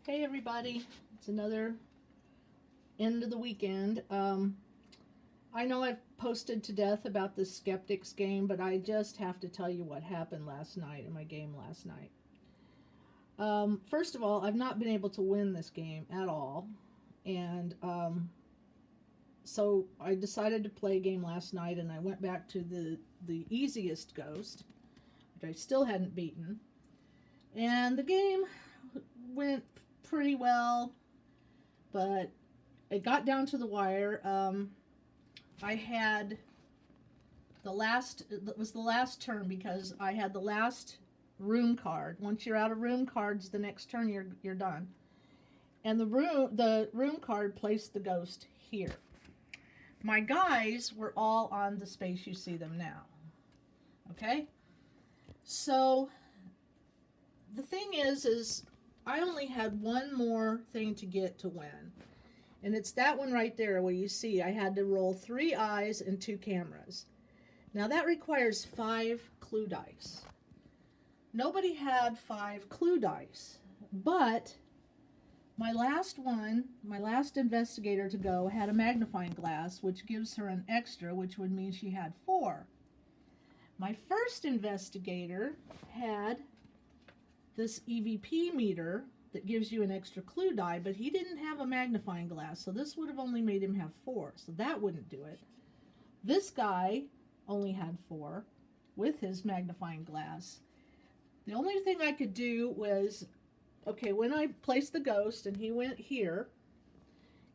Hey everybody, it's another end of the weekend. I know I've posted to death about this Skeptics game, but I just have to tell you what happened last night in my game last night. First of all, I've not been able to win this game at all, and so I decided to play a game last night, and I went back to the easiest ghost, which I still hadn't beaten, and the game went pretty well, but it got down to the wire. I had it was the last turn because I had the last room card. Once you're out of room cards, the next turn you're done. And the room card placed the ghost here. My guys were all on the space you see them now. Okay? So the thing is I only had one more thing to get to win. And it's that one right there where you see I had to roll 3 eyes and 2 cameras. Now that requires 5 clue dice. Nobody had 5 clue dice, but my last investigator to go had a magnifying glass, which gives her an extra, which would mean she had 4. My first investigator had this EVP meter that gives you an extra clue die, but he didn't have a magnifying glass, so this would have only made him have 4, so that wouldn't do it. This guy only had 4 with his magnifying glass. The only thing I could do was, okay, when I placed the ghost and he went here,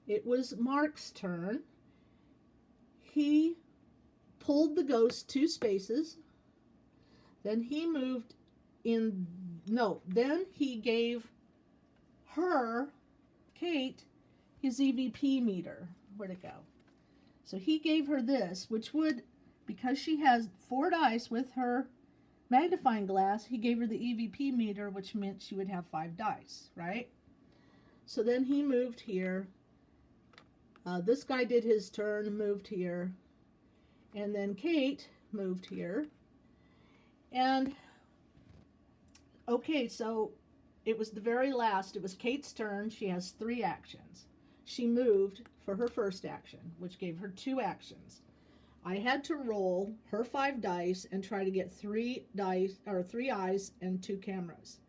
it was Mark's turn. He pulled the ghost 2 spaces, then he moved in, no, then he gave her, Kate, his EVP meter. Where'd it go? So he gave her this, which would, because she has 4 dice with her magnifying glass, he gave her the EVP meter, which meant she would have 5 dice, right? So then he moved here. This guy did his turn, moved here. And then Kate moved here. And, okay, so it was the very last. It was Kate's turn. She has 3 actions. She moved for her first action, which gave her 2 actions. I had to roll her 5 dice and try to get 3 dice or 3 eyes and 2 cameras.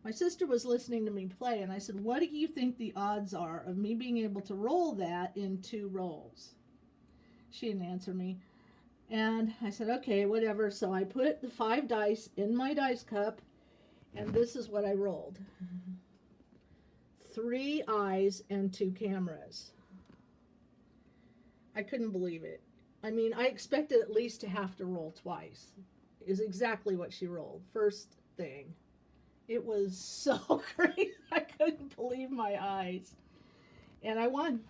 My sister was listening to me play, and I said, "What do you think the odds are of me being able to roll that in 2 rolls?" She didn't answer me. And I said, "Okay, whatever." So I put the 5 dice in my dice cup, and this is what I rolled. 3 eyes and 2 cameras. I couldn't believe it. I mean, I expected at least to have to roll twice. Is exactly what she rolled. First thing. It was so crazy. I couldn't believe my eyes. And I won.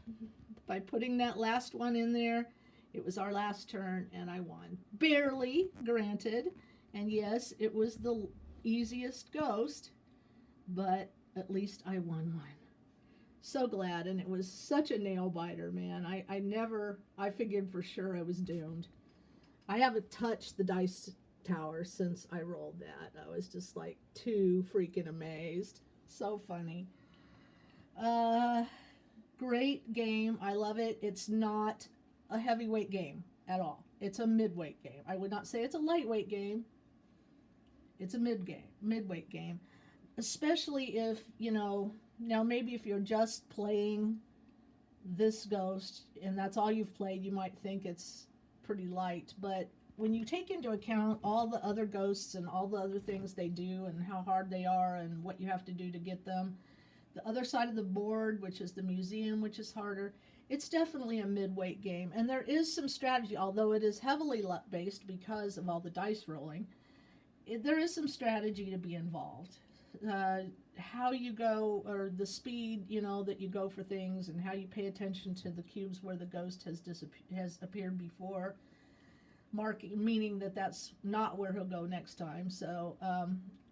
By putting that last one in there, it was our last turn, and I won. Barely, granted. And yes, it was the easiest ghost, but at least I won one. So glad, and it was such a nail biter, man. I figured for sure I was doomed. I haven't touched the dice tower since I rolled that. I was just like too freaking amazed. So funny. Great game. I love it. It's not a heavyweight game at all. It's a midweight game. I would not say it's a lightweight game. It's a midweight game. Especially if, now maybe if you're just playing this ghost and that's all you've played, you might think it's pretty light. But when you take into account all the other ghosts and all the other things they do and how hard they are and what you have to do to get them, the other side of the board, which is the museum, which is harder, it's definitely a midweight game. And there is some strategy, although it is heavily luck based because of all the dice rolling. There is some strategy to be involved. How you go, or the speed, that you go for things, and how you pay attention to the cubes where the ghost has appeared before, meaning that that's not where he'll go next time. So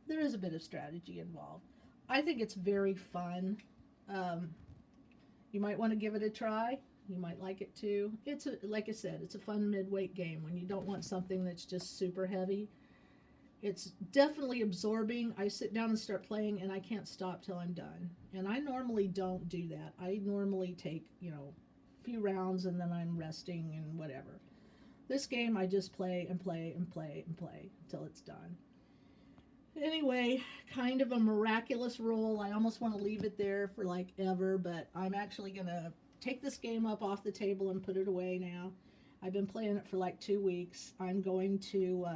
there is a bit of strategy involved. I think it's very fun. You might want to give it a try. You might like it too. Like I said, it's a fun midweight game when you don't want something that's just super heavy. it's definitely absorbing. I sit down and start playing, and I can't stop till I'm done. And I normally don't do that. I normally take, a few rounds and then I'm resting and whatever. This game, I just play and play and play and play until it's done. Anyway, kind of a miraculous roll. I almost want to leave it there for like ever, but I'm actually going to take this game up off the table and put it away now. I've been playing it for like 2 weeks. I'm going to,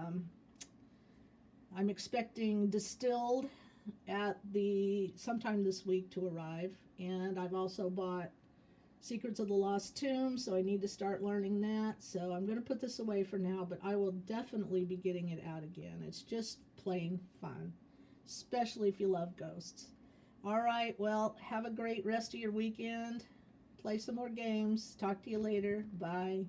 I'm expecting Distilled at the sometime this week to arrive, and I've also bought Secrets of the Lost Tomb, so I need to start learning that. So I'm going to put this away for now, but I will definitely be getting it out again. It's just plain fun, especially if you love ghosts. All right, well, have a great rest of your weekend. Play some more games. Talk to you later. Bye.